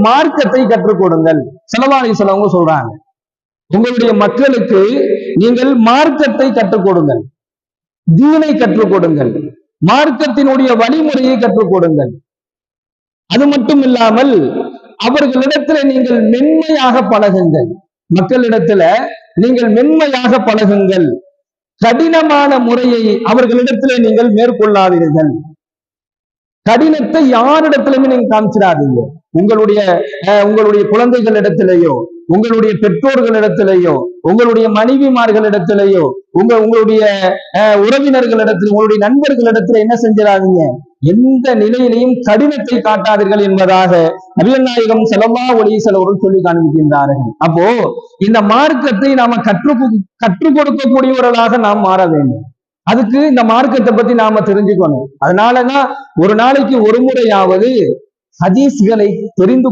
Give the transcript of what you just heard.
மார்க்கத்தை கற்றுக் கொடுங்கள். ஸல்லல்லாஹு அலைஹி வஸல்லம் சொல்றாங்க, உங்களுடைய மக்களுக்கு நீங்கள் மார்க்கத்தை கற்றுக் கொடுங்கள், தீனை கற்றுக் கொடுங்கள், மார்க்கத்தினுடைய வழிமுறையை கற்றுக் கொடுங்கள். அது மட்டும் இல்லாமல் அவர்களிடத்துல நீங்கள் மென்மையாக பழகுங்கள். மக்களிடத்துல நீங்கள் மென்மையாக பழகுங்கள். கடினமான முறையை அவர்களிடத்துல நீங்கள் மேற்கொள்ளாதீர்கள். கடினத்தை யாரிடத்திலுமே நீங்க காமிச்சிடாதீங்க. உங்களுடைய குழந்தைகளிடத்திலேயோ, உங்களுடைய பெற்றோர்களிடத்திலேயோ, உங்களுடைய மனைவிமார்களிடத்திலேயோ, உங்களுடைய உறவினர்களிடத்தில், உங்களுடைய நண்பர்களிடத்துல என்ன செஞ்சிடாதீங்க, எந்த நிலையிலையும் கடினத்தை காட்டாதீர்கள் என்பதாக நபிகள் நாயகம் ஸல்லல்லாஹு அலைஹி வஸல்லம் அவர்கள் சொல்லி காண்பிக்கின்றார்கள். அப்போ இந்த மார்க்கத்தை நாம கற்றுக் கொடுக்கக்கூடியவர்களாக நாம் மாற வேண்டும். அதுக்கு இந்த மார்க்கத்தை பத்தி நாம தெரிஞ்சுக்கணும். அதனாலதான் ஒரு நாளைக்கு ஒரு முறையாவது ஹதீஸ்களை தெரிந்து